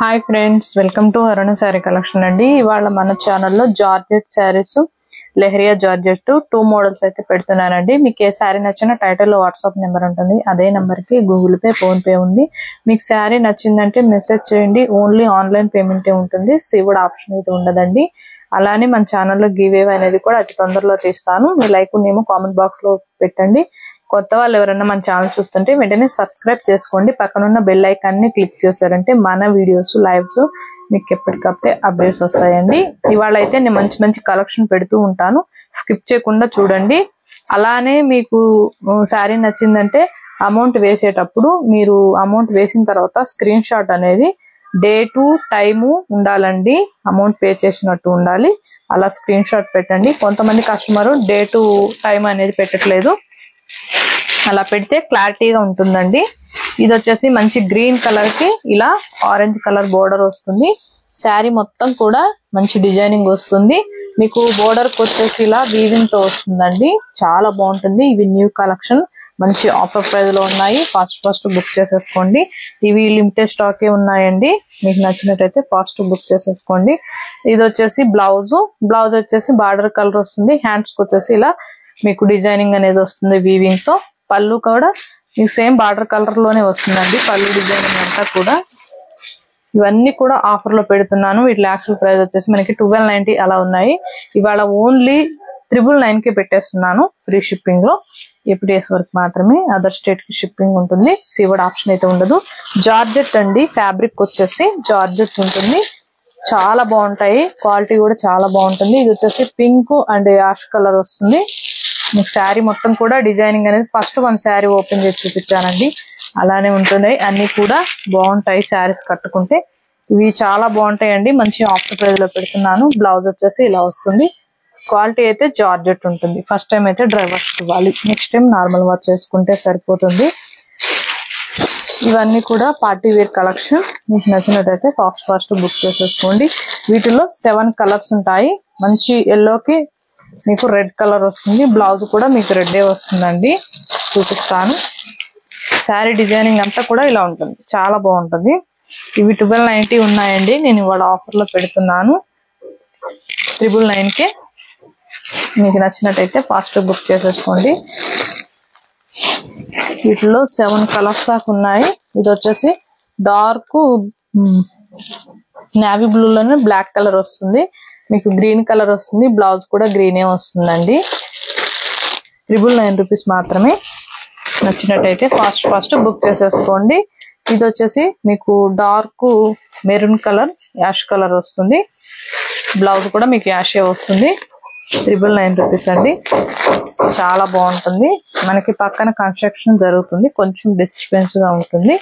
Hi friends, welcome to Aruna saree collection అండి. ఇవాళ మన ఛానల్లో georgette sarees, leheriya georgette 2 models అయితే పెడుతున్నానండి. మీకు ఏ శారీ నచ్చినా టైటిల్లో వాట్సాప్ నెంబర్ ఉంటుంది. అదే నెంబర్కి గూగుల్ పే, ఫోన్ పే ఉంది. మీకు శారీ నచ్చిందంటే మెసేజ్ చేయండి. ఓన్లీ ఆన్లైన్ పేమెంటే ఉంటుంది, సీవుడ్ ఆప్షన్ అయితే ఉండదండి. అలానే మన ఛానల్లో గివేవ్ అనేది కూడా అతి తొందరలో తీస్తాను. మీ లైక్ నేమో కామెంట్ బాక్స్ లో పెట్టండి. కొత్త వాళ్ళు ఎవరైనా మన ఛానల్ చూస్తుంటే వెంటనే సబ్స్క్రైబ్ చేసుకోండి. పక్కనున్న బెల్ ఐకాన్ ని క్లిక్ చేశారంటే మన వీడియోస్, లైవ్స్ మీకు ఎప్పటికప్పుడే అప్డేట్స్ వస్తాయండి. ఇవాళ అయితే నేను మంచి మంచి కలెక్షన్ పెడుతూ ఉంటాను, స్కిప్ చేయకుండా చూడండి. అలానే మీకు శారీ నచ్చిందంటే అమౌంట్ వేసేటప్పుడు మీరు అమౌంట్ వేసిన తర్వాత స్క్రీన్ షాట్ అనేది డేటు టైము ఉండాలండి. అమౌంట్ పే చేసినట్టు ఉండాలి. అలా స్క్రీన్ షాట్ పెట్టండి. కొంతమంది కస్టమర్ డేటు టైం అనేది పెట్టట్లేదు, అలా పెడితే క్లారిటీగా ఉంటుందండి. ఇది వచ్చేసి మంచి గ్రీన్ కలర్ కి ఇలా ఆరెంజ్ కలర్ బోర్డర్ వస్తుంది. శారీ మొత్తం కూడా మంచి డిజైనింగ్ వస్తుంది. మీకు బోర్డర్ కి వచ్చేసి ఇలా వీవింగ్ తో వస్తుందండి. చాలా బాగుంటుంది. ఇవి న్యూ కలెక్షన్, మంచి ఆఫర్ ప్రైస్ లో ఉన్నాయి. ఫాస్ట్ బుక్ చేసేసుకోండి. ఇవి లిమిటెడ్ స్టాక్ ఉన్నాయండి. మీకు నచ్చినట్టయితే ఫాస్ట్ బుక్ చేసేసుకోండి. ఇది వచ్చేసి బ్లౌజ్ వచ్చేసి బార్డర్ కలర్ వస్తుంది. హ్యాండ్స్ కి వచ్చేసి ఇలా మీకు డిజైనింగ్ అనేది వస్తుంది వీవింగ్ తో. పళ్ళు కూడా మీకు సేమ్ బార్డర్ కలర్ లోనే వస్తుందండి. పళ్ళు డిజైనింగ్ అంతా కూడా. ఇవన్నీ కూడా ఆఫర్ లో పెడుతున్నాను. వీటి యాక్చువల్ ప్రైస్ వచ్చేసి మనకి 1290 అలా ఉన్నాయి. ఇవాళ ఓన్లీ 999 కి పెట్టేస్తున్నాను, ఫ్రీ షిప్పింగ్ లో. APTS వరకు మాత్రమే, అదర్ స్టేట్ కి షిప్పింగ్ ఉంటుంది. సీవర్డ్ ఆప్షన్ అయితే ఉండదు. జార్జెట్ అండి, ఫ్యాబ్రిక్ వచ్చేసి జార్జెట్ ఉంటుంది. చాలా బాగుంటాయి, క్వాలిటీ కూడా చాలా బాగుంటుంది. ఇది వచ్చేసి పింక్ అండ్ యాష్ కలర్ వస్తుంది. మీకు శారీ మొత్తం కూడా డిజైనింగ్ అనేది ఫస్ట్ వన్ శారీ ఓపెన్ చేసి చూపించానండి, అలానే ఉంటున్నాయి. అన్ని కూడా బాగుంటాయి శారీస్ కట్టుకుంటే. ఇవి చాలా బాగుంటాయండి. మంచి ఆఫర్ ప్రైస్ లో పెడుతున్నాను. బ్లౌజ్ వచ్చేసి ఇలా వస్తుంది. క్వాలిటీ అయితే జార్జెట్ ఉంటుంది. ఫస్ట్ టైం అయితే డ్రై వాష్ ఇవ్వాలి, నెక్స్ట్ టైం నార్మల్ వాష్ చేసుకుంటే సరిపోతుంది. ఇవన్నీ కూడా పార్టీ వేర్ కలెక్షన్. మీకు నచ్చినట్టయితే ఫాస్ట్ బుక్ చేసేసుకోండి. వీటిలో 7 కలర్స్ ఉంటాయి. మంచి ఎల్లోకి మీకు రెడ్ కలర్ వస్తుంది. బ్లౌజ్ కూడా మీకు రెడ్డే వస్తుందండి. చూపిస్తాను. శారీ డిజైనింగ్ అంతా కూడా ఇలా ఉంటుంది, చాలా బాగుంటుంది. ఇవి 1290 ఉన్నాయండి. నేను ఇవాళ ఆఫర్ లో పెడుతున్నాను 999 కే. మీకు నచ్చినట్టయితే ఫాస్ట్ బుక్ చేసేసుకోండి. వీటిలో 7 కలర్స్ దాకా ఉన్నాయి. ఇది వచ్చేసి డార్క్ నేవీ బ్లూ లోనే బ్లాక్ కలర్ వస్తుంది. మీకు గ్రీన్ కలర్ వస్తుంది. బ్లౌజ్ కూడా గ్రీనే వస్తుందండి. 999 రూపీస్ మాత్రమే. నచ్చినట్టయితే ఫాస్ట్ బుక్ చేసేసుకోండి. ఇది వచ్చేసి మీకు dark maroon colour, ash colour వస్తుంది. బ్లౌజ్ కూడా మీకు యాషే వస్తుంది. 999 రూపీస్ అండి. చాలా బాగుంటుంది. మనకి పక్కన కన్స్ట్రక్షన్ జరుగుతుంది, కొంచెం డిస్టర్బెన్స్ గా ఉంటుంది.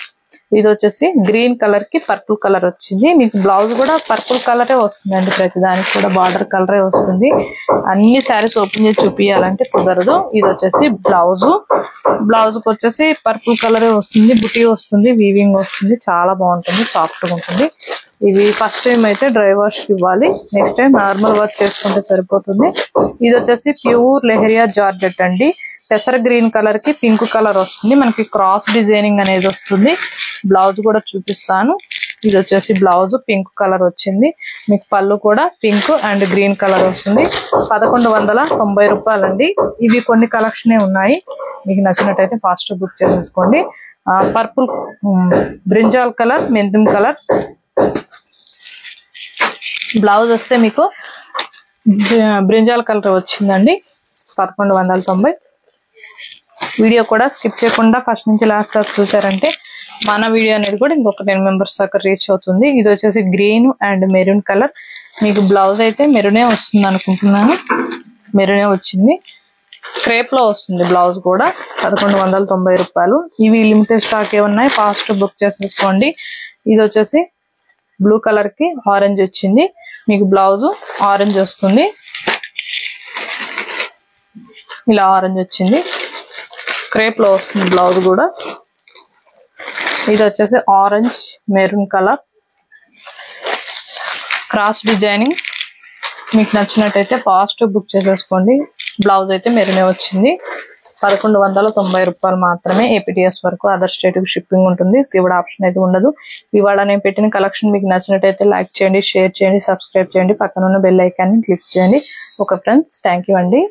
ఇది వచ్చేసి గ్రీన్ కలర్ కి పర్పుల్ కలర్ వచ్చింది. మీకు బ్లౌజ్ కూడా పర్పుల్ కలరే వస్తుందండి. ప్రతి దానికి కూడా బార్డర్ కలరే వస్తుంది. అన్ని శారీస్ ఓపెన్ చేసి చూపించాలంటే కుదరదు. ఇది వచ్చేసి బ్లౌజ్ కి వచ్చేసి పర్పుల్ కలరే వస్తుంది. బుటీ వస్తుంది, వీవింగ్ వస్తుంది. చాలా బాగుంటుంది, సాఫ్ట్ గా ఉంటుంది. ఇవి ఫస్ట్ టైం అయితే డ్రై వాష్ ఇవ్వాలి, నెక్స్ట్ టైం నార్మల్ వాష్ చేసుకుంటే సరిపోతుంది. ఇది వచ్చేసి ప్యూర్ లెహరియా జార్జెట్ అండి. పెసర గ్రీన్ కలర్ కి పింక్ కలర్ వస్తుంది. మనకి క్రాస్ డిజైనింగ్ అనేది వస్తుంది. బ్లౌజ్ కూడా చూపిస్తాను. ఇది వచ్చేసి బ్లౌజ్ పింక్ కలర్ వచ్చింది. మీకు పళ్ళు కూడా పింక్ అండ్ గ్రీన్ కలర్ వస్తుంది. 1190 రూపాయలండి. ఇవి కొన్ని కలెక్షనే ఉన్నాయి. మీకు నచ్చినట్టయితే ఫాస్ట్ బుక్ చేసేసుకోండి. పర్పుల్, బ్రింజాల్ కలర్, మెంతుం కలర్. బ్లౌజ్ వస్తే మీకు బ్రింజాల్ కలర్ వచ్చిందండి. 1190. వీడియో కూడా స్కిప్ చేయకుండా ఫస్ట్ నుంచి లాస్ట్ దాకా చూసారంటే మన వీడియో అనేది కూడా ఇంకొక 10 మెంబర్స్ దాకా రీచ్ అవుతుంది. ఇది వచ్చేసి గ్రీన్ అండ్ మెరూన్ కలర్. మీకు బ్లౌజ్ అయితే మెరూనే వస్తుంది అనుకుంటున్నాను. మెరూనే వచ్చింది. క్రేప్ లో వస్తుంది బ్లౌజ్ కూడా. 1190 రూపాయలు. ఇవి లిమిటెడ్ స్టాక్ ఉన్నాయి, ఫాస్ట్ బుక్ చేసేసుకోండి. ఇది వచ్చేసి బ్లూ కలర్ కి ఆరెంజ్ వచ్చింది. మీకు బ్లౌజ్ ఆరెంజ్ వస్తుంది. ఇలా ఆరెంజ్ వచ్చింది. క్రేప్ లో వస్తుంది బ్లౌజ్ కూడా. ఇది వచ్చేసి orange maroon colour, cross designing. మీకు నచ్చినట్టయితే ఫాస్ట్ బుక్ చేసేసుకోండి. బ్లౌజ్ అయితే మెరూనే వచ్చింది. 1190 రూపాయలు మాత్రమే. ఏపీటీఎస్ వరకు, అదర్ స్టేట్ కి షిప్పింగ్ ఉంటుంది. సీవుడ్ ఆప్షన్ అయితే ఉండదు. ఇవాళ నేను పెట్టిన కలెక్షన్ మీకు నచ్చినట్టయితే లైక్ చేయండి, షేర్ చేయండి, సబ్స్క్రైబ్ చేయండి, పక్కన ఉన్న బెల్ ఐకాన్ ని క్లిక్ చేయండి. ఓకే ఫ్రెండ్స్, థ్యాంక్ యూ అండి.